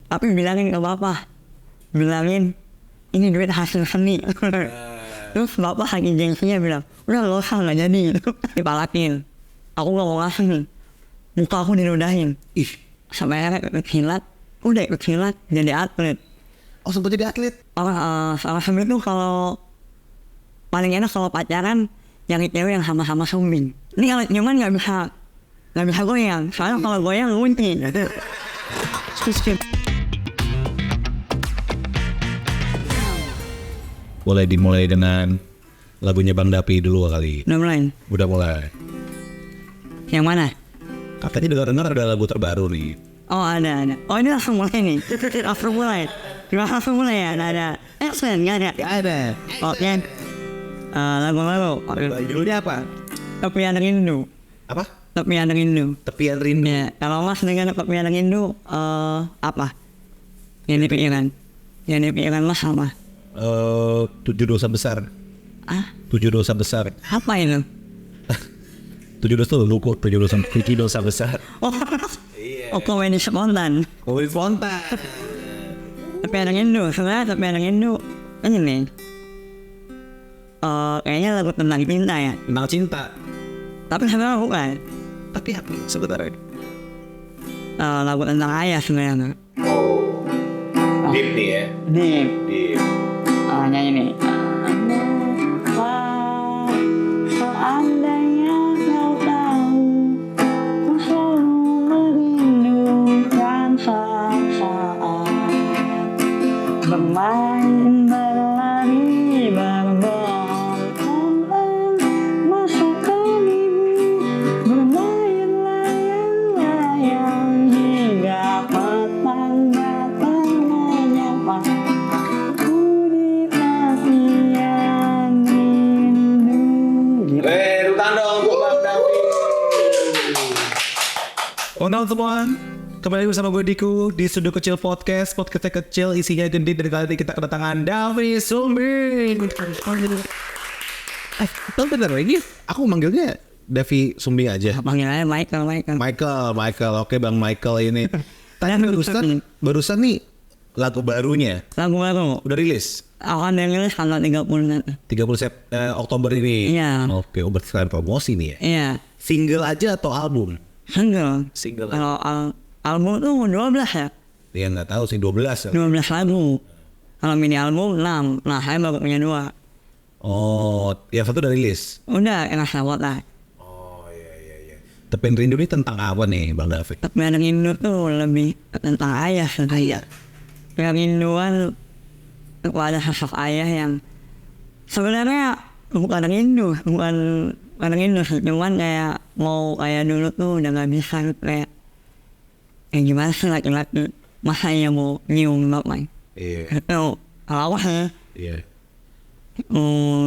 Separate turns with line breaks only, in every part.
Tapi bilangin ke bapak, bilangin ini duit hasil seni. Terus bapak lagi gengsinya bilang, udah gak usah, gak jadi. Dipalakin, aku gak mau ngasih, muka aku diludahin. Sampai akhirnya ikut silat, udah ikut silat jadi atlet.
Oh sempat jadi atlet?
Salah sumbi tuh kalau paling enak kalau pacaran nyari cewek yang sama-sama sumbing. Ini kalau nyaman gak bisa goyang, soalnya kalau goyang ngunci.
Boleh dimulai dengan lagunya Bang Dapi dulu kali.
Udah mulai?
Udah mulai.
Yang mana?
Katanya dengar ada lagu terbaru nih.
Oh ada. Oh ini langsung mulai nih. Langsung mulai ya? Ada Excellent gak ada?
Gak ada.
Oke. Lagu-lagu.
Judulnya apa?
Tepian Rindu.
Apa?
Tepian Rindu.
Tepian Rindu.
Ya, kalau mas dengan Tepian Rindu apa? Yang dipikiran mas apa?
7 dosa besar. 7 dosa besar.
Apa itu?
7 dosa tuh luku, 7 dosa besar.
Oh komedi spontan.
Komedi spontan.
Tepian Rindu, sebenarnya Tepian Rindu ini nih. Kayaknya lagu tentang cinta ya.
Tentang cinta.
Tapi sebenarnya bukan.
Tapi apa sebenarnya?
Lagu tentang ayah sebenarnya.
Deep nih ya.
Deep. Nyanyi nih. Seandainya kau tahu, ku selalu merindukan saat bermain, berlari, berbohong, masuk ke mimpi, bermain layang-layang hingga petang datang menyapa.
Teman-teman semua, kembali bersama gue Diku di Studio Kecil Podcast. Podcastnya kecil, isinya gede. Dari kali ini kita kedatangan Davi Sumbing. Tahu bener ini? Aku manggilnya Davi Sumbing aja.
Panggilannya Michael.
Oke Bang Michael ini. Tanya barusan nih lagu barunya.
Lagu baru
udah rilis.
Akan rilis tanggal 30
Oktober ini.
Iya.
Oke, berarti sekalian promosi nih ya.
Iya.
Single aja atau album?
Single. Kalau album tuh 12 ya?
Dia nggak tahu sih 12 ya.
12 lagu. Kalau mini album 6. Nah saya baru punya 2.
Oh, yang satu udah rilis?
Udah, enak sawat lah.
Oh iya. Tepian Rindu ini tentang apa nih Bang David?
Tepian Rindu tuh lebih tentang ayah sebenarnya. Kerinduan kepada sosok ayah yang sebenarnya bukan rindu sih, cuman kayak mau kayak dulu tuh udah gak bisa kayak gimana sih laki-laki masa ya mau nyium bapak.
Iya.
Itu kalau ya.
Iya.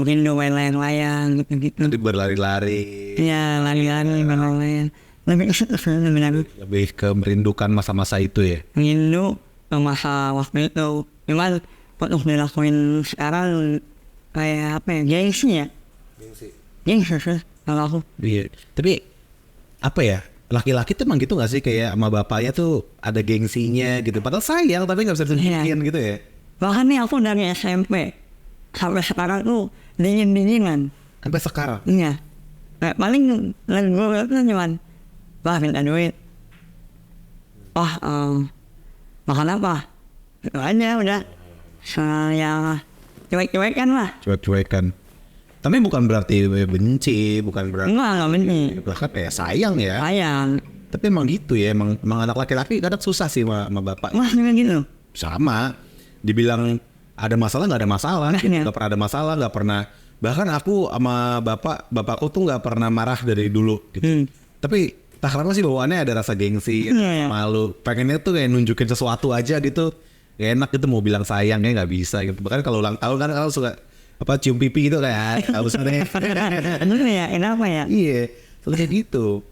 Rindu main layang-layang gitu.
Nanti berlari-lari.
Iya, lari-lari main-layang. Lebih ke situ sebenarnya.
Lebih ke merindukan masa-masa itu ya.
Rindu ke masa waktu itu. Cuman untuk dilakuin sekarang kayak apa ya? Gengsi ya. Gengsi sih kalau aku.
Iya. Tapi apa ya? Laki-laki tuh emang gitu gak sih kayak sama bapaknya tuh ada gengsinya gitu. Padahal sayang tapi gak bisa ditunjukin gitu ya.
Bahkan nih aku dari SMP sampai sekarang tuh dingin-dinginan.
Sampai sekarang?
Iya. Kayak paling gue tuh cuman minta duit. Makan apa? Itu aja udah. Saya cuek-cuekan lah.
Cuek-cuekan. Tapi bukan berarti benci, bukan berarti.
Enggak benci.
Bahkan kayak sayang ya.
Sayang.
Tapi emang gitu ya, emang anak laki-laki kadang susah sih sama bapak.
Wah juga gitu.
Sama. Dibilang ada masalah nggak ada masalah, nggak pernah ada masalah, nggak pernah. Bahkan aku sama bapakku tuh nggak pernah marah dari dulu gitu. Tapi tak kenapa sih bawaannya ada rasa gengsi, malu. Pengennya tuh kayak nunjukin sesuatu aja gitu. Gak enak gitu mau bilang sayangnya nggak bisa gitu. Bahkan kalau ulang tahun kan kalau suka cium pipi gitu kayak harus aneh.
Bener ya, kenapa ya?
Iya, kayak gitu.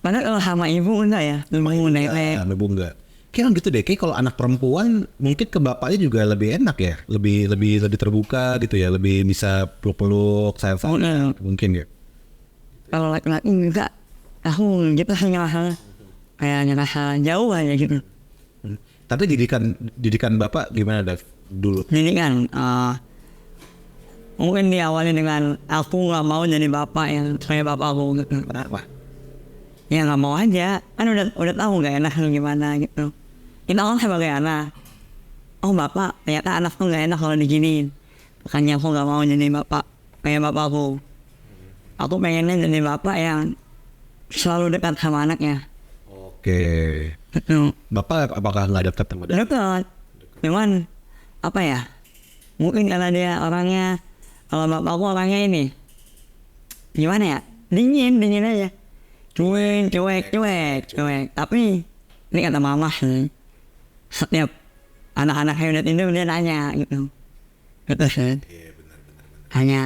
Padahal kalau sama ibu enggak ya? Ibu
enggak. Kayak gitu deh, kayak kalau anak perempuan mungkin ke bapaknya juga lebih enak ya, lebih terbuka gitu ya, lebih bisa peluk-peluk, sayang-sayang mungkin ya.
Kalau laki-laki enggak, aku gitu sih ngerasa kayak ngerasa jauh aja gitu.
Tapi didikan bapak gimana Dav dulu?
Jadi kan mungkin diawali dengan aku nggak mau jadi bapak yang kayak bapak aku gitu.
Kenapa?
Ya nggak mau aja, kan udah tahu nggak enak gimana gitu. Kita kan sebagai anak, oh bapak ternyata anakku nggak enak kalau diginiin. Makanya aku nggak mau jadi bapak kayak bapakku. Aku pengennya jadi bapak yang selalu dekat sama anaknya.
Oke.
Gitu.
Bapak apakah nggak dekat sama Dav?
Dekat, cuman apa ya? Mungkin karena dia orangnya, kalau bapakku orangnya ini, gimana ya? Dingin aja. Cuek. Tapi ini kata mama sih, setiap anak-anak yang itu dia nanya gitu. Gitu sih.
Iya benar.
Hanya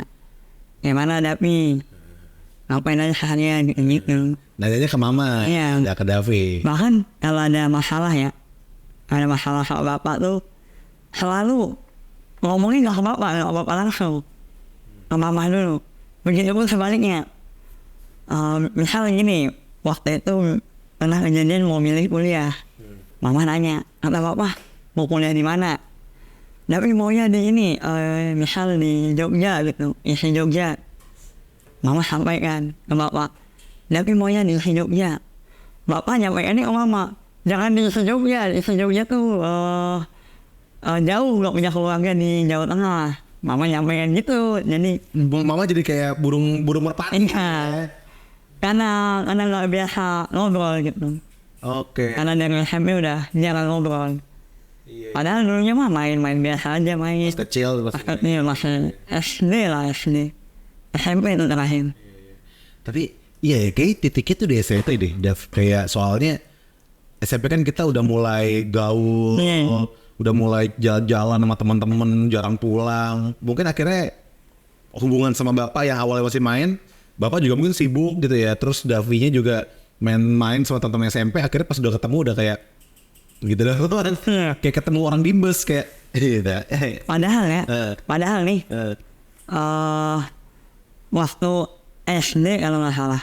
gimana Davi? Ngapain aja seharian gitu.
Nanyanya ke mama,
Iya.
nggak ke Davi.
Bahkan kalau ada masalah ya, ada masalah sama bapak tuh selalu ngomongin nggak ke bapak langsung, ke mama dulu. Begitu pun sebaliknya. Misal gini, waktu itu pernah kejadian mau milih kuliah. Mama nanya, kata bapak mau kuliah di mana? Tapi maunya di ini, misal di Jogja gitu, isi Jogja. Mama sampaikan ke bapak, tapi maunya di Jogja. Bapak nyampaikannya ke mama, jangan di Jogja tuh jauh, nggak punya keluarga di Jawa Tengah. Mama nyampaikan gitu, jadi
Mama jadi kayak burung merpati.
iya. Karena nggak biasa ngobrol gitu.
Oke.
Karena dari SMP udah jarang ngobrol.
Iya.
Padahal dulunya mah main biasa aja main.
Pas kecil
Pas kecil masih SD. SMP itu terakhir.
Tapi iya kayak titiknya tuh di SMP deh, Dav. Kayak soalnya SMP kan kita udah mulai gaul,
Iya.
udah mulai jalan-jalan sama teman-teman, jarang pulang. Mungkin akhirnya hubungan sama bapak yang awalnya masih main, bapak juga mungkin sibuk gitu ya. Terus Davinya juga main sama teman-teman SMP. Akhirnya pas udah ketemu udah kayak gitu dah. Kayak ketemu orang bimbes kayak gitu.
Padahal nih, waktu SD kalau nggak salah,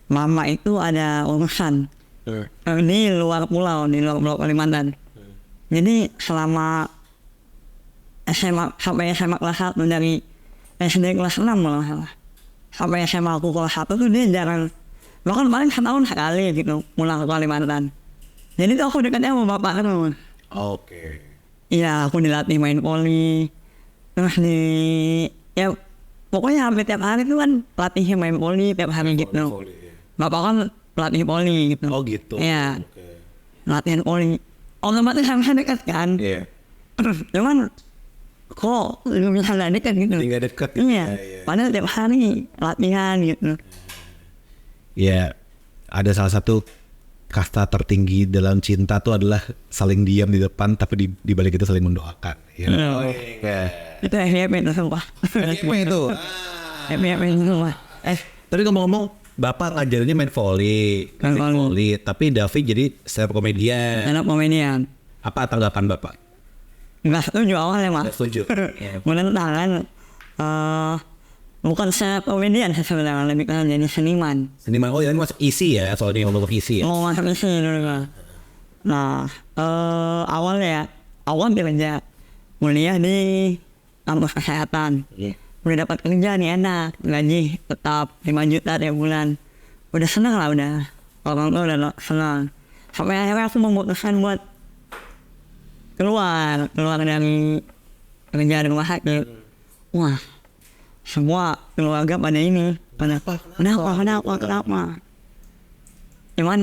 mama itu ada urusan di luar pulau, di luar Pulau Kalimantan. Jadi selama SMA sampai SMA kelas 1 dari SD kelas 6 kalau nggak salah, sampai SMA aku kelas 1 tuh dia jarang, bahkan paling setahun sekali gitu pulang ke Kalimantan. Jadi tuh aku dekatnya sama bapak terus.
Oke.
Iya, aku dilatih main voli, terus ya pokoknya hampir tiap hari tuh kan pelatihnya main voli tiap hari gitu. Bapak kan pelatih voli gitu.
Oh gitu.
Iya,
Oke.
latihan voli. Otomatis sama dekat kan.
Iya.
Cuman kok lu bisa nggak dekat gitu.
Tinggal deket.
Iya, padahal tiap hari latihan gitu.
Ya, ada salah satu kasta tertinggi dalam cinta tuh adalah saling diam di depan tapi di balik itu saling mendoakan. Ya.
Oh,
iya.
Itu FYP itu sumpah.
Apa itu?
FYP itu sumpah.
Tapi ngomong-ngomong, bapak ngajarinnya main volley,
Main volley.
tapi Davi jadi stand up komedian.
Stand up komedian.
Apa tanggapan bapak?
Nggak setuju awalnya mas.
Nggak setuju.
Menentang kan. Bukan stand up komedian sebenarnya, lebih kan jadi seniman.
Seniman, oh ya ini masuk isi ya, soalnya ngomong isi ya.
Mau masuk isi dulu kan. Nah, awal kerja kuliah di kampus kesehatan. Udah dapat kerja nih enak, gaji tetap 5 juta tiap bulan. Udah seneng lah udah. Orang tua udah senang. Sampai akhirnya aku memutuskan buat keluar dari kerja di rumah sakit. Wah, semua keluarga pada ini, kenapa? Cuman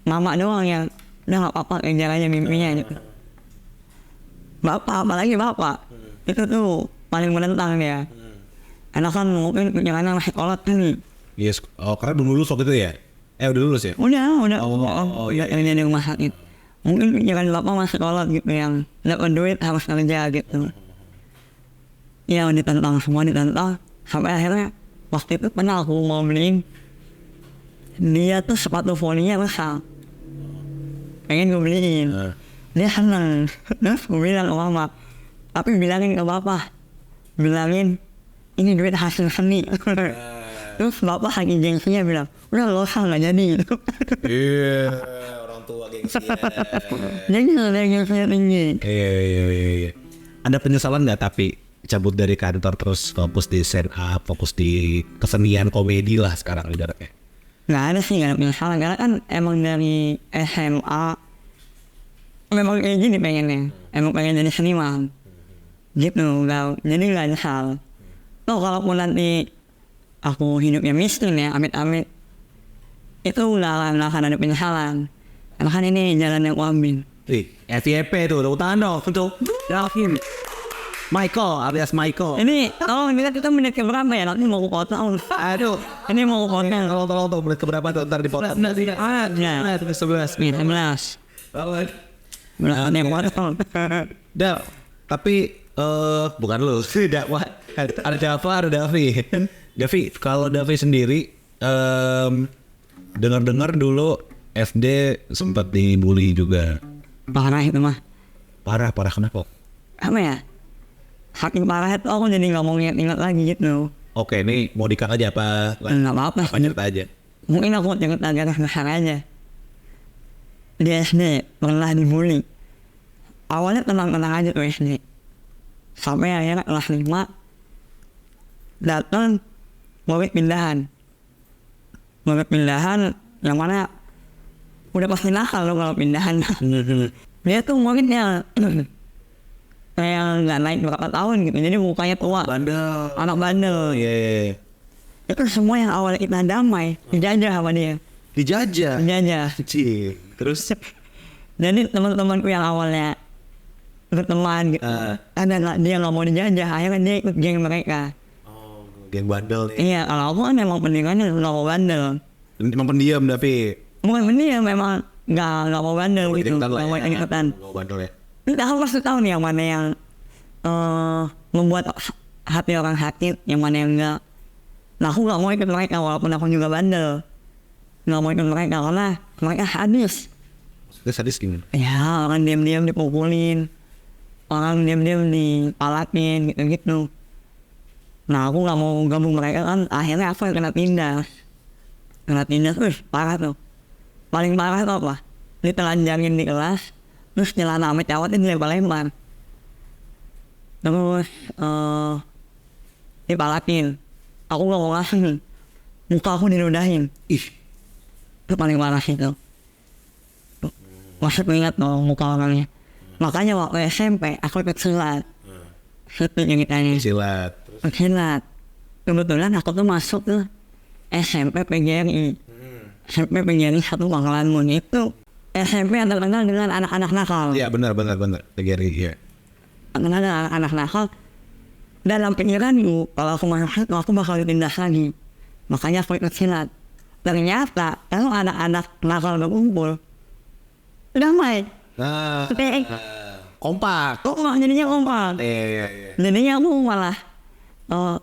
mama doang yang udah nggak apa-apa kejar aja mimpinya gitu. Bapak, apalagi bapak, itu tuh paling menentang dia. Karena kan mungkin pikirannya masih kolot kan.
Yes, oh karena belum lulus waktu itu ya? Udah lulus ya?
Udah kerja di rumah sakit. Mungkin pikiran bapak masih kolot gitu yang dapat duit harus kerja gitu. Ya semua ditentang. Sampai akhirnya waktu itu pernah aku mau beliin dia tuh sepatu volinya besar, pengen gue beliin. Dia seneng. Terus gue bilang ke mama, tapi bilangin ke bapak, bilangin ini duit hasil seni. Terus bapak lagi gengsinya bilang, udah lo usah nggak jadi.
Iya, orang tua gengsi.
Jadi ada yang tinggi.
Iya. Ada penyesalan nggak tapi cabut dari kantor terus fokus di stand up, fokus di kesenian komedi lah sekarang ibaratnya?
Nggak ada sih, nggak ada penyesalan karena kan emang dari SMA memang kayak gini pengennya, emang pengen jadi seniman gitu, jadi nggak nyesal. Tuh kalaupun nanti aku hidupnya miskin ya, amit-amit, itu nggak akan ada penyesalan karena kan ini jalan yang aku ambil.
FYP tuh, tepuk tangan dong untuk Davin Michael alias Michael.
Ini tolong kita menit ke berapa ya, nanti mau potong.
Aduh,
Ini mau potong.
tolong menit keberapa tuh ntar dipotong.
Ya, 11. Ini potong.
Dah, tapi bukan lu, dakwah. Ada Davi. Davi, kalau Davi sendiri dengar dulu SD sempat dibully juga.
Parah itu mah.
Parah kenapa?
Apa ya? Saking parah itu aku jadi nggak mau ingat lagi gitu.
Oke, ini mau dikat aja apa?
Nggak apa-apa.
Apa cerita aja?
Mungkin aku cerita garis besar aja. Di SD pernah dibully. Awalnya tenang-tenang aja tuh SD. Sampai akhirnya kelas 5 datang murid pindahan yang mana udah pasti nakal loh kalau pindahan. Dia tuh muridnya kayak nggak naik berapa tahun gitu, jadi mukanya tua, anak bandel.
Iya.
Itu semua yang awalnya kita damai dijajah sama dia.
Dijajah. Cih. Terus
Jadi teman-temanku yang awalnya berteman gitu, ada dia nggak mau dijajah, akhirnya dia ikut geng mereka.
geng bandel nih.
Iya, kalau aku kan memang pendidikannya nggak mau bandel.
Emang pendiam tapi
Bukan pendiam, memang nggak mau bandel gitu, nggak mau ikutan.
Nggak bandel ya.
Kita harus tahu nih yang mana yang membuat hati orang sakit, yang mana yang enggak. Nah aku nggak mau ikut mereka walaupun aku juga bandel. Nggak mau ikut mereka karena mereka sadis.
Maksudnya sadis gimana?
Ya orang diam-diam dipukulin, orang diam-diam dipalakin gitu-gitu. Nah aku nggak mau gabung mereka kan, akhirnya aku yang kena tindas. Parah tuh. Paling parah tuh apa? Ditelanjangin di kelas, terus celana amit cawatin dilempar-lempar. Terus dipalakin. Aku nggak mau ngasih, muka aku diludahin. Itu paling parah itu. Masih ingat dong muka orangnya. Makanya waktu SMP aku ikut silat. Itu ceritanya. Silat. Kebetulan aku tuh masuk tuh SMP PGRI. SMP PGRI 1 Bangkalan Mun itu SMP yang terkenal dengan anak-anak nakal.
Iya benar PGRI ya.
Terkenal dengan anak-anak nakal. Dalam pikiranku kalau aku masuk situ aku bakal ditindas lagi. Makanya aku ikut silat. Ternyata kalau anak-anak nakal berkumpul damai.
Kompak.
Jadinya kompak.
Iya.
Jadinya aku malah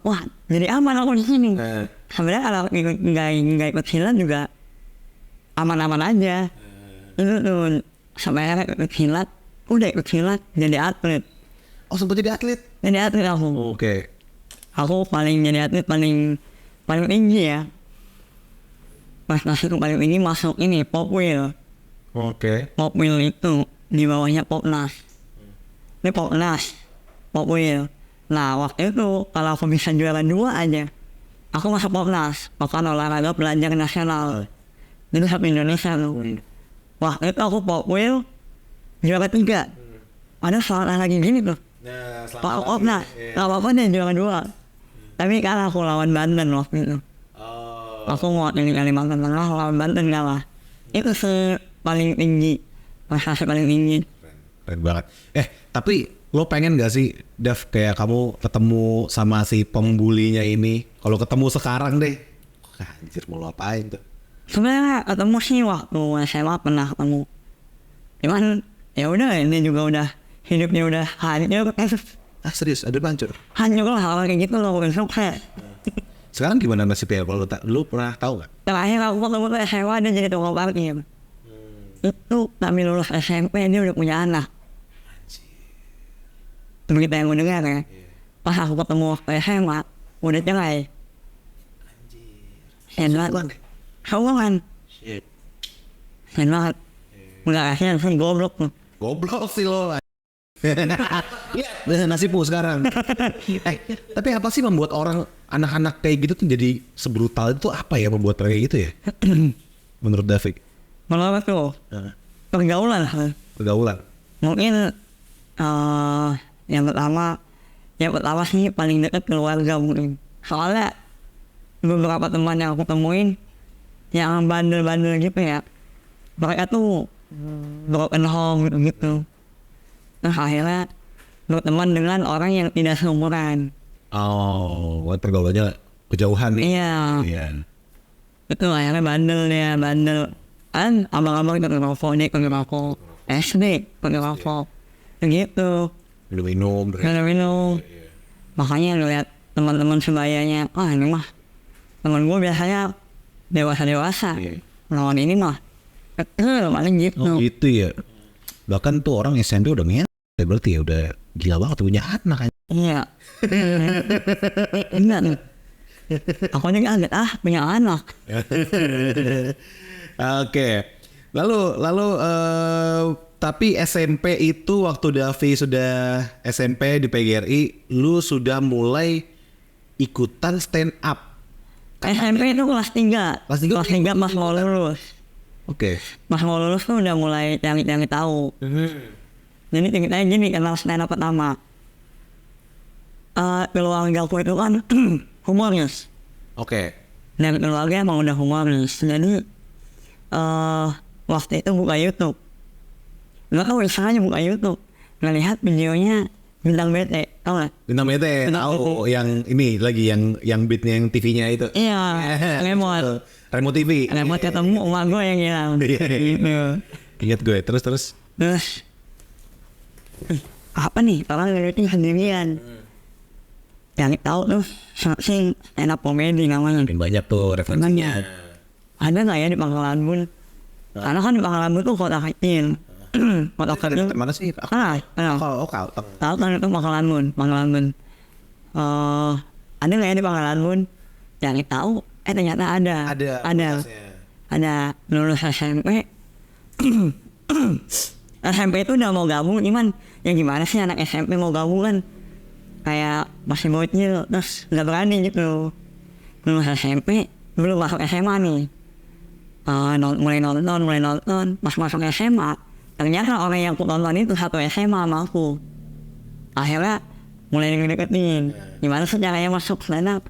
wah jadi aman aku di sini. Sebenarnya kalau nggak ikut silat juga aman-aman aja. Itu tuh sampai akhirnya ikut silat, udah ikut silat jadi atlet.
Oh sempat jadi atlet?
Jadi atlet aku.
Oke.
Aku jadi atlet paling tinggi ya. Pas masuk paling tinggi masuk ini Popwil.
Oke.
Popwil itu di bawahnya Popnas. Ini Popwil. Nah waktu itu kalau aku bisa juara 2 aja, aku masuk Popnas, Pekan Olahraga Pelajar Nasional. Itu satu Indonesia tuh. Wah itu aku Popwil juara 3. Ada soal lagi gini tuh. Pak Popnas, nggak apa-apa deh juara 2. Tapi kalah aku lawan Banten waktu itu. Aku ngewakili Kalimantan Tengah lawan Banten kalah. Itu paling tinggi, prestasi paling tinggi.
Keren banget. Tapi lo pengen gak sih, Dev, kayak kamu ketemu sama si pembulinya ini? Kalau ketemu sekarang deh, anjir mau lo apain tuh?
Sebenarnya ketemu sih waktu SMA pernah ketemu. Cuman ya udah ini juga udah hidupnya udah hancur.
Serius? Ada hancur?
Hancur lah kalau kayak gitu loh, sukses.
Sekarang gimana nasibnya? Kalau lu pernah tahu nggak?
Terakhir aku ketemu tuh SMA dia jadi tukang parkir. Itu kami lulus SMP dia udah punya anak. Berita yang gue dengar ya. Pas aku ketemu waktu SMA udah cerai. Sen banget. Hubungan. Sen banget. Enggak, kasihan goblok tuh.
Goblok sih lo. Lihat nasibmu sekarang. Tapi apa sih membuat orang anak-anak kayak gitu tuh jadi sebrutal itu, apa ya membuat mereka gitu ya? Menurut David?
Menurut tuh pergaulan.
Pergaulan.
Mungkin yang pertama sih paling dekat keluarga mungkin. Soalnya beberapa teman yang aku temuin yang bandel-bandel gitu ya, mereka tuh broken home gitu. Nah akhirnya berteman dengan orang yang tidak seumuran.
Oh, pergaulannya kejauhan nih.
Iya. Itu akhirnya bandel. Kan abang-abang ikut ngerokok, dia ikut ngerokok. SD ikut ngerokok. Gitu.
Minum.
Makanya ngeliat teman-teman sebayanya, ini mah teman gue biasanya dewasa. Lawan ini mah kecil paling gitu.
Oh gitu ya. Bahkan tuh orang SMP udah berarti ya udah gila banget punya anak kan.
Iya. Enggak nih. Aku aja kaget punya anak.
Oke. Lalu tapi SMP itu waktu Davi sudah SMP di PGRI, lu sudah mulai ikutan stand up.
SMP itu kelas 3. Kelas 3 pas mau lulus.
Oke.
Pas mau lulus tuh udah mulai cari tahu. Jadi ceritanya gini, kenal stand up pertama. Keluarga aku itu kan humoris.
Oke.
Dan keluarga emang udah humoris. Jadi waktu itu buka YouTube. Nggak tahu istilahnya buka YouTube. Ngelihat videonya Bintang BT, tau gak?
Bintang BT, tahu yang ini lagi yang beatnya yang TV-nya itu.
Iya, remote.
Remote TV.
Remote ketemu emak gue yang hilang. Gitu.
Ingat gue, terus.
Apa nih? Orang ngeliatin sendirian. Yang tahu tuh sing enak komedi namanya.
Banyak tuh referensinya.
Ada nggak ya di Pangkalan Bun? Karena kan di Pangkalan Bun tuh kota kecil. Kota kecil.
Mana sih?
Tahu kan itu Pangkalan Bun. Ada nggak ya di Pangkalan Bun? Yang tahu, ternyata ada. Ada lulus SMP. SMP itu udah mau gabung, cuman ya gimana sih anak SMP mau gabung kan? Kayak masih bocil, terus nggak berani gitu. Lulus SMP, belum masuk SMA nih. Mulai nonton, pas masuk SMA, ternyata orang yang aku tonton itu satu SMA sama aku. Akhirnya mulai deketin, gimana sih caranya masuk stand up?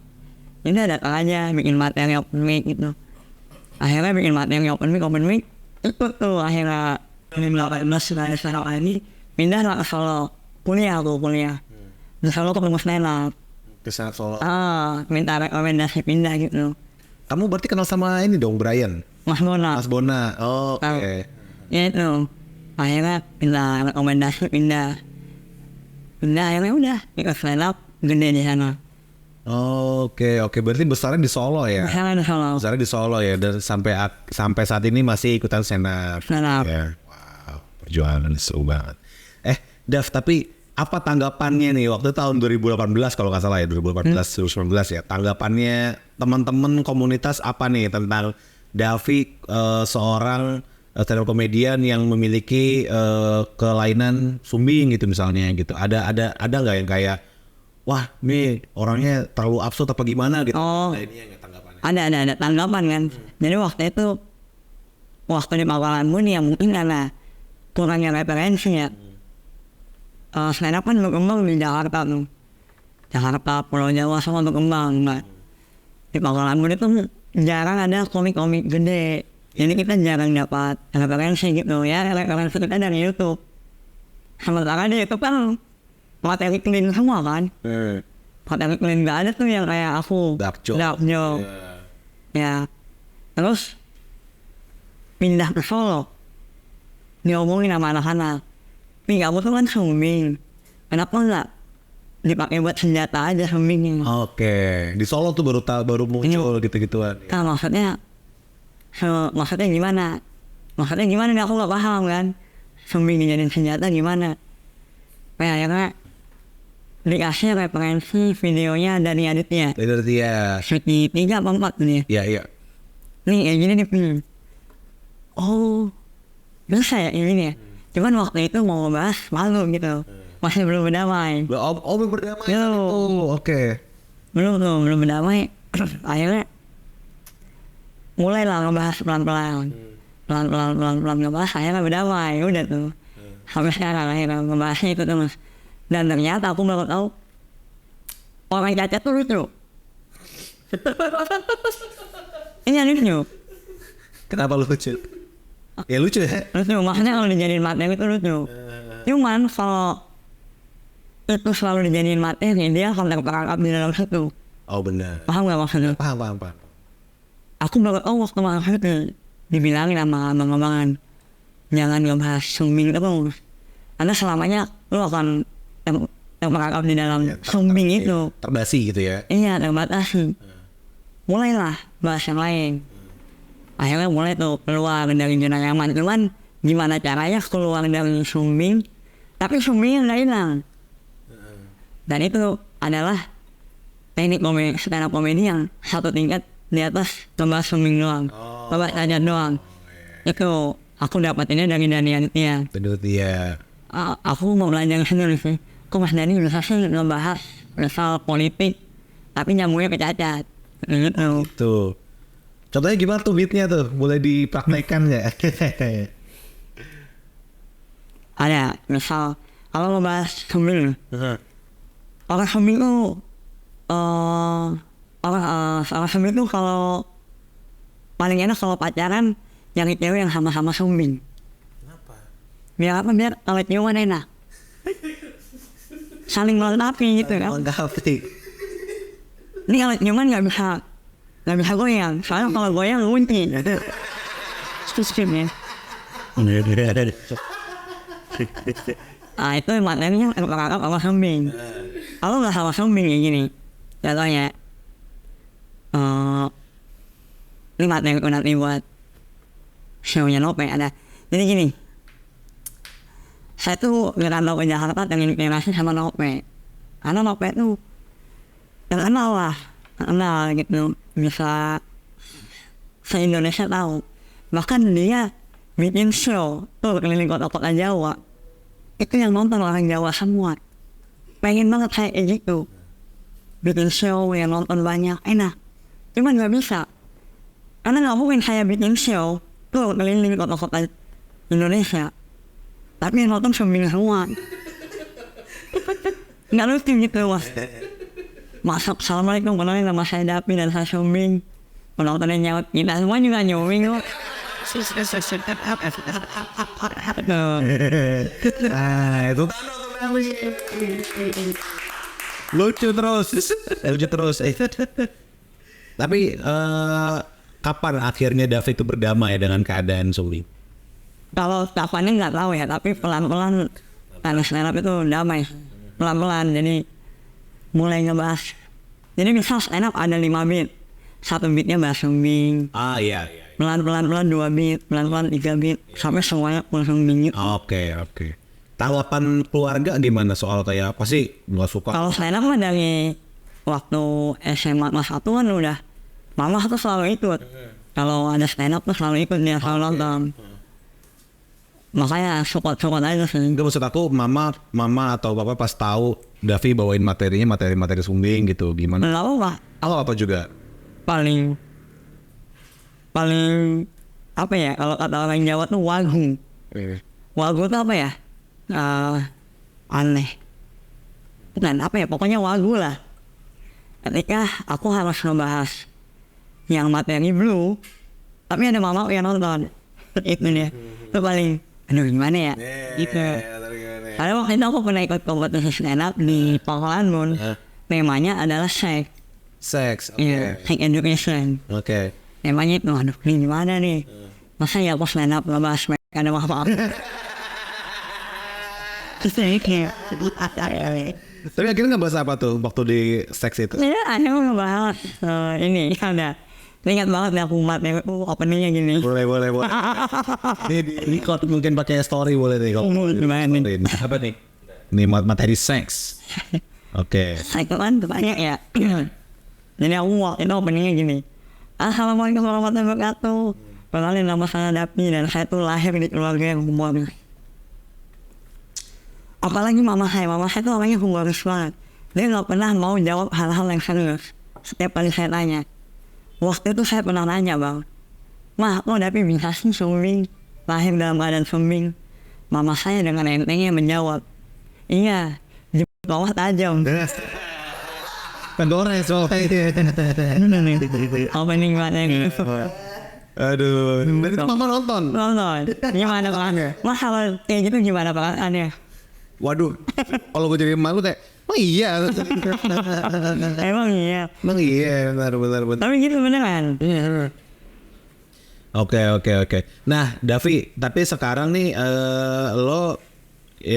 Ini datang aja, bikin materi open mic gitu. Akhirnya bikin materi open mic, ikut tuh akhirnya 2018 sudah stand up ini, pindah lah ke Solo, kuliah. Di Solo ketemu stand up.
Ke Solo.
Minta rekomendasi pindah gitu.
Kamu berarti kenal sama ini dong, Brian?
Mas Bona.
Oke.
Ya itu. Akhirnya pindah rekomendasi pindah akhirnya udah ikut stand up gede di sana.
Oke. Berarti besarnya di Solo ya? Besarnya di Solo ya, dan sampai saat ini masih ikutan stand up. Ya. Wow, perjuangan seru banget. Dav, tapi apa tanggapannya nih waktu tahun 2018 kalau nggak salah ya, 2018 ya, tanggapannya teman-teman komunitas apa nih tentang Davi, seorang stand up komedian yang memiliki kelainan sumbing gitu misalnya gitu. Ada nggak yang kayak wah nih orangnya terlalu absurd apa gimana gitu? Ini tanggapannya.
Ada tanggapan kan. Jadi waktu di Pangkalan Bun ya mungkin karena kurangnya referensi ya. Stand up kan berkembang di Jakarta tuh. Jakarta, Pulau Jawa sama berkembang. Di Pangkalan Bun itu jarang ada komik-komik gede. Jadi kita jarang dapat referensi gitu ya. Referensi kita dari YouTube. Sementara di YouTube kan materi clean semua kan. Materi clean gak ada tuh yang kayak aku.
Dark joke.
Ya. Terus pindah ke Solo. Diomongin sama anak-anak. Nih kamu tuh kan sumbing. Kenapa enggak dipakai buat senjata aja sumbingnya?
Oke. Di Solo tuh baru muncul gitu-gituan.
Nah maksudnya gimana? Maksudnya gimana nih aku gak paham kan. Sumbing dijadiin senjata gimana? Akhirnya dikasih referensi videonya dari Aditya. Segi 3 apa 4 tuh dia.
Iya.
Nih kayak gini nih. Oh bisa ya ini ya. Cuman waktu itu mau ngebahas malu gitu, masih belum berdamai.
Belum berdamai.
Belum.
Oke.
Belum berdamai. Akhirnya mulailah ngebahas pelan-pelan ngebahas, akhirnya berdamai. Udah tuh sampai sekarang akhirnya ngebahasnya itu tuh mas. Dan ternyata aku baru tahu orang cacat tuh lucu. Ini lucu.
Kenapa lucu? Ya lucu ya.
Lucu, maksudnya kalau dijadiin materi itu lucu. Cuman kalau itu selalu dijadiin materi, dia akan terperangkap di dalam situ.
Oh benar.
Paham gak maksudnya?
Paham.
Aku baru tahu waktu masuk itu dibilangin sama abang-abangan, jangan ngebahas sumbing terus. Karena selamanya lu akan terperangkap di dalam sumbing itu.
Terbasi gitu ya.
Iya, terbatasi. Mulailah bahas yang lain. Akhirnya mulai tuh keluar dari zona nyaman. Cuman gimana caranya keluar dari sumbing, tapi sumbingnya nggak hilang. Dan itu adalah teknik stand up comedy yang satu tingkat di atas ngebahas sumbing doang, ngebahas cacat doang. Itu aku dapatinnya dari Danian ya.
Betul ya.
Aku mau belajar sendiri sih. Kok Mas Dani bisa sih ngebahas soal politik, tapi nyambungnya ke cacat. Gitu.
Tuh. Contohnya gimana tuh beatnya tuh? Boleh dipraktekkan nggak?
Ada, misal kalau ngebahas sumbing, orang sumbing tuh orang sumbing tuh kalau paling enak kalau pacaran nyari cewek yang sama-sama sumbing.
Kenapa?
Biar apa? Biar kalau ciuman enak. Saling melengkapi gitu kan.
Melengkapi.
Ini kalau ciuman nggak bisa goyang. Soalnya kalau goyang ngunci. Skip ya. Itu materinya terperangkap sama sumbing. Kalau nggak sama sumbing kayak gini, contohnya ini materi nanti buat show-nya Nope ada. Jadi gini, saya tuh ngerantau ke Jakarta terinspirasi sama Nope. Karena Nope tuh terkenal gitu, bisa se-Indonesia tahu. Bahkan dia bikin show tuh keliling kota-kota Jawa, itu yang nonton orang Jawa semua. Pengen banget kayak gitu, bikin show yang nonton banyak, enak. Cuman nggak bisa, karena nggak mungkin saya bikin show tuh keliling kota-kota Indonesia, tapi yang nonton sumbing semua. Nggak lucu gitu mas. Masuk, assalamualaikum, kenalin nama saya Dapi dan saya sumbing. Penontonnya nyaut, kita semua juga nyumbing kok.
Itu lucu terus. Tapi kapan akhirnya Davi itu berdamai dengan keadaan sumbing?
Kalau kapannya nggak tahu ya, tapi pelan-pelan karena stand up itu damai. Pelan-pelan, jadi mulai ngebahas. Jadi misal stand up ada 5 beat, 1 beatnya bahas sumbing.
Iya.
Pelan-pelan 2 beat, pelan-pelan 3 beat, sampai semuanya langsung sumbing.
Oke. Tanggapan keluarga gimana soal kayak apa sih? Nggak suka?
Kalau stand up mah dari waktu SMA kelas 1 kan udah, mama tuh selalu ikut. Kalau ada stand up tuh selalu ikut, dia selalu nonton. Makanya support aja sih.
Enggak, maksud aku mama atau papa pas tahu Davi bawain materi sumbing gitu gimana?
Kalau
apa juga?
Paling apa ya, kalau kata orang Jawa tuh wagu. Wagu tuh apa ya? Aneh. Bukan apa ya, pokoknya wagu lah. Ketika aku harus ngebahas yang materi blue, tapi ada mama yang nonton. Itu dia. Itu paling, aduh gimana ya? Gitu. Karena waktu itu aku pernah ikut kompetisi stand up di Pangkalan Bun. Temanya adalah seks.
Sex, oke.
Iya, sex education.
Oke.
Temanya itu, aduh ini gimana nih? Masa ya aku stand up ngebahas mereka ada maaf-maaf. Terus kayak
Tapi akhirnya ngebahas apa tuh waktu di seks itu?
ya akhirnya ngebahas ini ada. Ingat banget ya aku materi openingnya gini.
Boleh. Ini kalau mungkin pakai story boleh nih kalau.
Gimana nih?
Apa nih? Ini materi seks. Oke.
Saya kan banyak ya. Jadi aku waktu itu openingnya gini. Assalamualaikum warahmatullahi wabarakatuh. kenalin nama saya Dapi dan saya tuh lahir di keluarga yang humoris. Apalagi mama saya tuh orangnya humoris banget. Dia nggak pernah mau jawab hal-hal yang serius. Setiap kali saya tanya, waktu itu saya pernah nanya bang, mah kok Dapi bisa sih sumbing, lahir dalam keadaan sumbing? Mama saya dengan entengnya menjawab, iya, di bawah tajam.
Pendores soalnya.
Opening banget.
Aduh, dan itu mama nonton.
Gimana perasaannya? Mas kalau kayak gitu gimana perasaannya?
Waduh, kalau gue jadi malu kayak, oh iya.
Emang iya.
Emang iya, benar.
Tapi gitu beneran.
Oke. Nah, Davi, tapi sekarang nih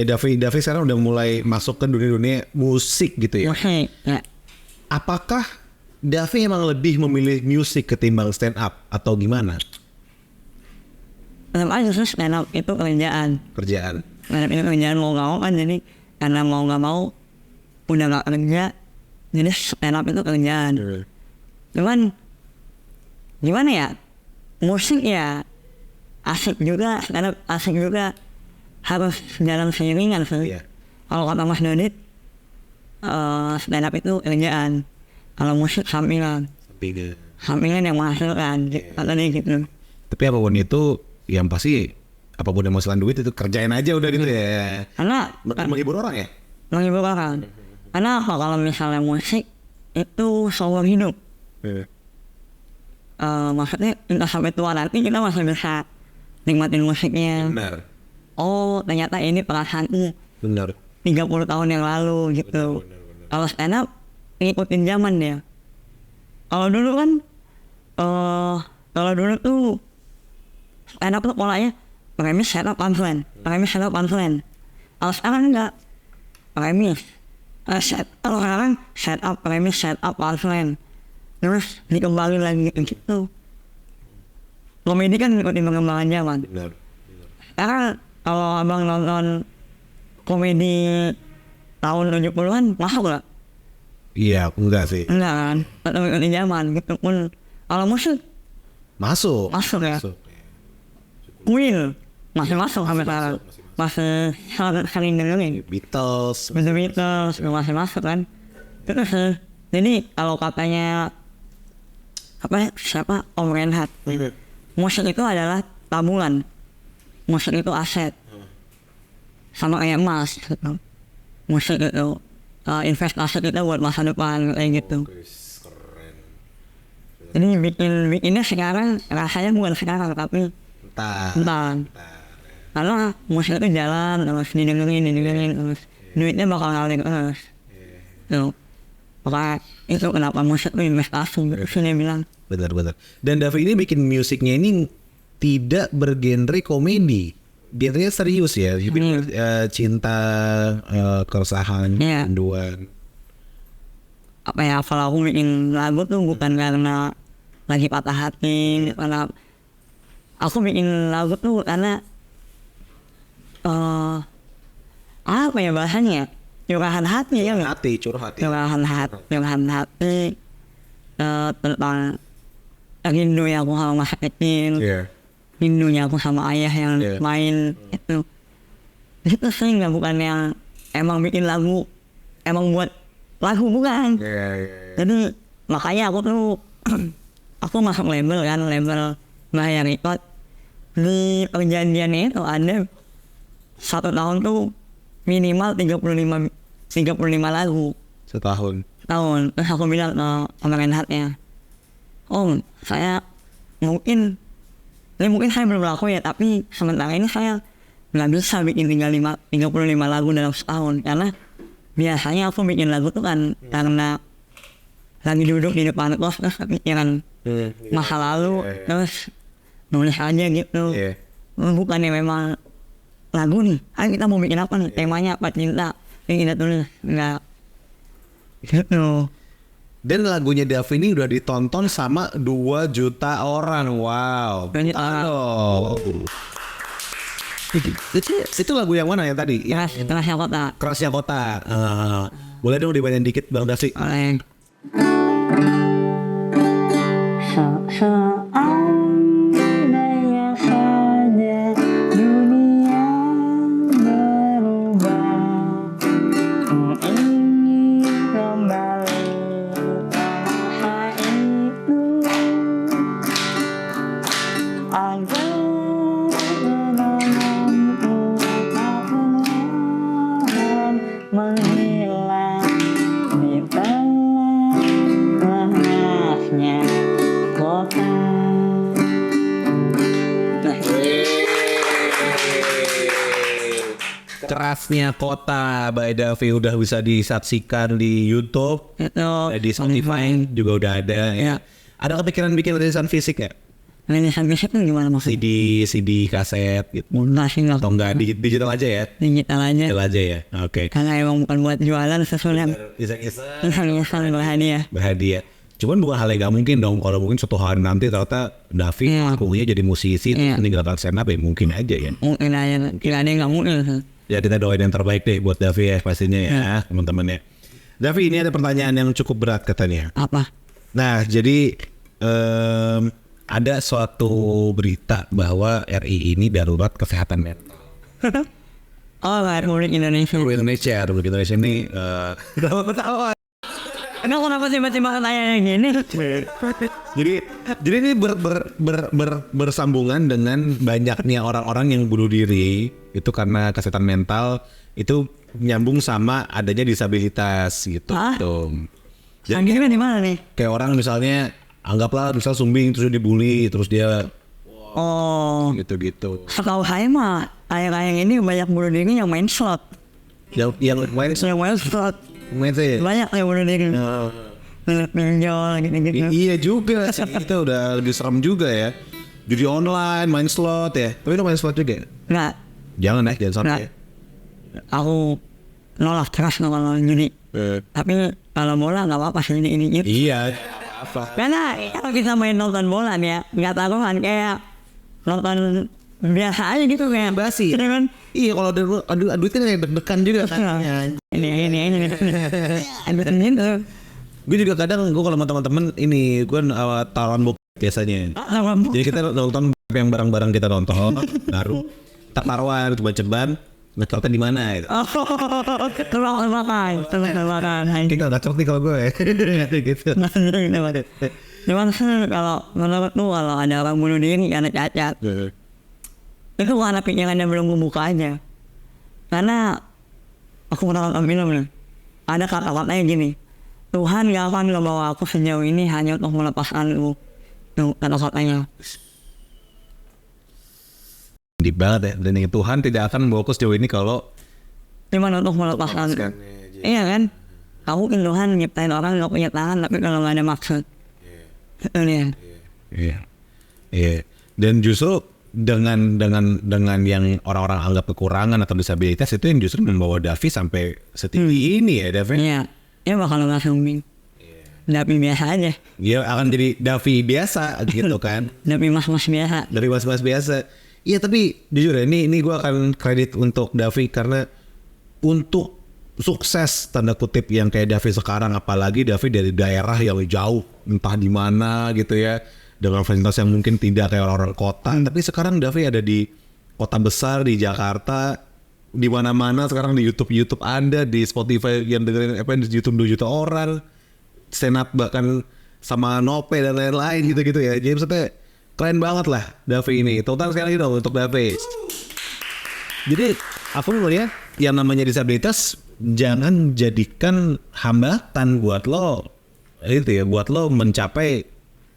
Davi sekarang udah mulai masuk ke dunia musik gitu ya.
Musik, ya.
Apakah Davi emang lebih memilih musik ketimbang stand up atau gimana?
Tetap aja sih stand up itu kerjaan. Stand up itu kerjaan mau nggak mau kan, jadi karena mau nggak mau udah nggak kerja, jadi stand up itu kerjaan. Cuman gimana ya, musik ya asik juga, stand up asik juga, harus jalan seiringan sih.
Iya.
Kalau kata Mas Dodit, stand up itu kerjaan, kalau musik sampingan yang menghasilkan, katanya gitu.
Tapi apapun itu, yang pasti apapun yang menghasilkan duit itu kerjain aja udah gitu ya.
Karena
Menghibur orang ya?
menghibur orang. Karena apa, kalau misalnya musik itu seumur hidup. Maksudnya entah sampai tua nanti kita masih bisa nikmatin musiknya.
Benar.
Oh ternyata ini perasaanku
Benar.
30 tahun yang lalu gitu. Kalau stand up ngikutin zaman ya. Kalau dulu kan kalau dulu tuh stand up tuh polanya premis, set up, punchline. Kalau sekarang enggak, premis, kalau sekarang set up, premis, set up, punchline, terus dikembali lagi gitu. Komedi kan ngikutin perkembangan zaman.
Benar.
Sekarang kalau abang nonton komedi tahun 70-an masuk nggak?
Iya, enggak sih.
Enggak kan, tetap ngikutin zaman gitu pun. Kalau musik
Masuk
ya. Queen masih masuk sampai sekarang, masih sering dengerin.
Beatles
Masih masuk kan. Terus jadi kalau katanya siapa Om Renhat, musik itu adalah tabungan, musik itu aset, sama kayak emas gitu. Musik itu investasi kita buat masa depan kayak gitu. Jadi bikinnya sekarang, rasanya bukan sekarang tapi entar. Karena musik itu jalan terus didengerin terus duitnya bakal ngalir terus. Tuh. Maka itu kenapa musik itu investasi gitu sih dia bilang.
Benar. Dan Davi ini bikin musiknya ini tidak bergenre komedi. Genrenya serius ya. Cinta, keresahan, rinduan.
Apa ya, kalau aku bikin lagu tuh bukan karena lagi patah hati, karena aku bikin lagu tuh karena apa ya bahasanya, curahan hati ya. Curahan hati tentang rindu yang aku sama masa kecil, rindunya aku sama ayah yang main itu sih, nggak bukan yang emang bikin lagu emang buat lagu, bukan. Jadi makanya aku tuh aku masuk label Bahaya Record. Di perjanjiannya itu ada 1 tahun tuh minimal 35 lagu
setahun.
Terus aku bilang ke Om Renhatnya, Om, saya mungkin saya belum laku ya, tapi sementara ini saya nggak bisa bikin 35 lagu dalam setahun, karena biasanya aku bikin lagu tuh kan karena lagi duduk di depan kos terus kepikiran masa lalu, terus nulis aja gitu. Bukannya memang lagu nih, ayo kita mau bikin apa nih, temanya apa, cinta, yang kita tulis, enggak gitu.
Dan lagunya Davi ini udah ditonton sama 2 juta orang. Wow. Itu lagu yang mana yang tadi? Kerasnya Kota. Boleh dong dibanyain dikit Bang Davi?
Oleh. ingin kembali masa itu agar kenanganku tak perlahan menghilang di tengah-tengahnya kota.
Kerasnya Kota by Davi udah bisa disaksikan di YouTube, di Spotify juga udah ada. Ya. Ada kepikiran bikin rilisan fisik ya?
Rilisan fisik itu gimana maksudnya?
CD, kaset gitu.
Enggak sih, enggak.
Atau enggak digital aja ya?
Digital aja.
Digital aja ya. Oke.
Karena emang bukan buat jualan, sesuatu
Iseng-iseng
berhadiah.
berhadiah. Cuman bukan hal yang gak mungkin dong kalau mungkin suatu hari nanti ternyata Davi akunya jadi musisi terus meninggalkan stand up ya mungkin aja ya.
Mungkin aja, kira ada yang gak mungkin.
Ya kita doain yang terbaik deh buat Davi ya pastinya ya teman-teman ya. Davi ini ada pertanyaan yang cukup berat katanya.
Apa?
Nah jadi ada suatu berita bahwa RI ini darurat kesehatan mental.
Oh, Republik Indonesia.
Republik Indonesia ini kenapa?
Kenapa sih tiba-tiba tanya gini?
Jadi ini bersambungan dengan banyaknya orang-orang yang bunuh diri itu karena kesehatan mental itu nyambung sama adanya disabilitas gitu.
Jadi gini di mana nih?
Kayak orang misalnya anggaplah misal sumbing terus dia dibully terus dia gitu.
Setahu saya mah ayang-ayang ini banyak bunuh diri yang main slot.
Yang main
slot.
ya?
Banyak yang bunuh diri. Pinjol gitu.
Iya juga sih, itu udah lebih serem juga ya. Judi online, main slot ya. Tapi lo main slot juga ya?
Enggak.
Jangan sampai ya.
Aku nolak keras kalau judi. Tapi kalau bola nggak apa-apa sih ini.
Iya. Apa?
Karena kalau kita main nonton bola nih ya, nggak taruhan kayak nonton biasa aja gitu kayak
basi.
Kan?
Iya kalau ada duit kan kayak deg-degan juga kan.
Ini. Itu.
Gue juga kadang gue kalau sama teman-teman ini gue taruhan bok biasanya. Jadi kita nonton yang barang-barang kita nonton baru tak taruhan itu ceban ngecoknya di mana itu.
Terlalu makan.
Kita ngacok nih kalau gue gitu.
Cuman kalau menurutku kalau ada orang bunuh diri karena cacat itu karena pikirannya belum kebuka aja. Karena aku pernah nonton film nih, ada kata-katanya gini, Tuhan gak akan membawa aku sejauh ini hanya untuk melepaskanmu. Tuh kata-katanya.
Deep banget ya, dan Tuhan tidak akan membawa aku sejauh ini kalau
cuma untuk melepaskan. Iya kan? Kamu kan Tuhan nyiptain orang gak punya tangan tapi kalau gak ada maksud.
Iya. Dan justru dengan yang orang-orang anggap kekurangan atau disabilitas itu yang justru membawa Davi sampai setinggi ini ya Davi.
Iya. Ya bakal gak sumbing. Davi biasa aja.
Dia akan jadi Davi biasa gitu kan.
Davi mas-mas biasa.
Dari mas-mas biasa. Iya tapi jujur ya ini gue akan kredit untuk Davi karena untuk sukses tanda kutip yang kayak Davi sekarang, apalagi Davi dari daerah yang jauh entah di mana gitu ya, dengan fasilitas yang mungkin tidak kayak orang-orang kota, tapi sekarang Davi ada di kota besar di Jakarta, di mana-mana sekarang di YouTube ada, di Spotify yang dengerin di YouTube 2 juta orang, stand up bahkan sama Nope dan lain-lain gitu-gitu ya. Jadi maksudnya keren banget lah Davi ini. Total sekali dong untuk Davi. Jadi aku melihat yang namanya disabilitas jangan jadikan hambatan buat lo itu ya, buat lo mencapai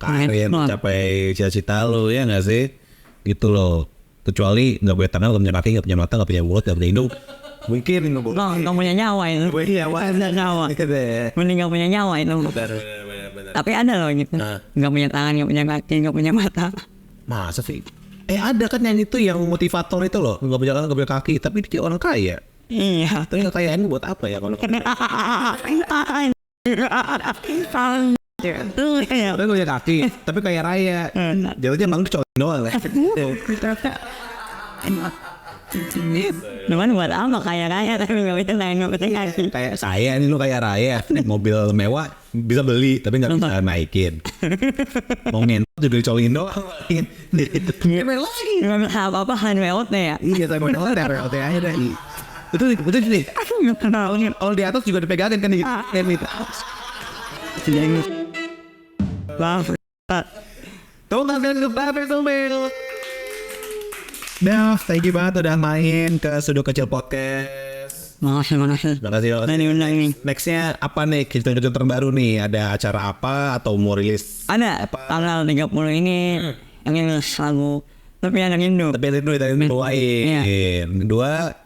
karir, mencapai cita-cita lo ya nggak sih gitu loh. Kecuali nggak punya tangan, nggak punya kaki, nggak punya mata, nggak punya mulut, nggak punya hidung, mungkin
nggak punya nyawa itu. Nyawa. Mending nggak punya nyawa itu. Tapi ada loh gitu, nggak punya tangan, nggak punya kaki, nggak punya mata.
Masa sih? Ada kan yang itu yang motivator itu loh, nggak punya tangan, nggak punya kaki, tapi dia orang kaya.
Iya.
Tapi kekayaan buat apa ya kalau?
Tapi
punya kaki, tapi kaya raya. Jadinya bang cowok doang lah.
Cuman buat apa kaya raya tapi nggak bisa naikin.
Kayak saya ini lo kaya raya, mobil mewah bisa beli tapi nggak bisa naikin. Mau ngentot juga dicolongin doang.
Nggak bisa apa-apa kan mewot ya.
Iya saya mau ngentot aja deh. Betul nih.
Aku nggak kenal.
Kalau di atas juga dipegangin kan gitu. Gitu.
Tidak ingat. Maaf.
Tuh ngambil ke Bapak Sumbil. Nah, thank you banget udah main ke Sudut Kecil Podcast.
Makasih.
Makasih.
Nah, diundang ini.
Nextnya apa nih kejutan terbaru nih? Ada acara apa atau mau rilis?
Ada tanggal 30 ini yang rilis lagu tapi ada Indo.
Tapi itu dari doain. Kedua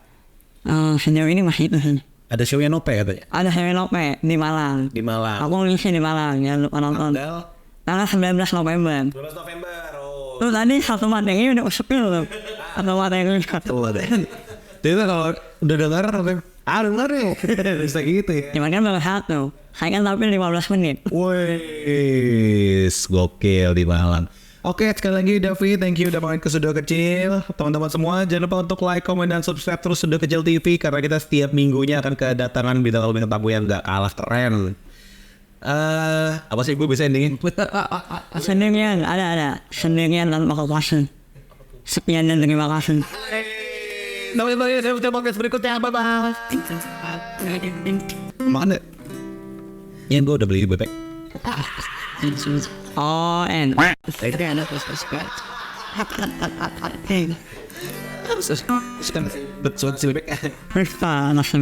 Sejauh ini masih itu sih.
ada show yang Nope katanya.
Ada Sewenope di Malang.
Di Malang.
Aku rilisnya di Malang, jangan lupa nonton. Tanggal 19 November.
12 November.
Tuh tadi satu materi udah usepil tuh. Atau materi
Jadi kalau udah dengar denger nih. Bisa gitu ya.
cuman kan baru satu. Saya kan tampil 15 menit.
Wih, gokil di Malang. Oke, sekali lagi Davi, thank you udah main ke Sudut Kecil. Teman-teman semua, jangan lupa untuk like, comment, dan subscribe terus Sudut Kecil TV karena kita setiap minggunya akan kedatangan bintang tamu yang gak kalah keren. Apa sih gue bisa endingin?
Sendirian, ada. Sendirian tanpa kepuasan. Sekian dan terima kasih.
Sampai podcast berikutnya, bye-bye. Mana? Ya gue udah beli bebek.
Oh, and
Betul si bebek.
First, nasi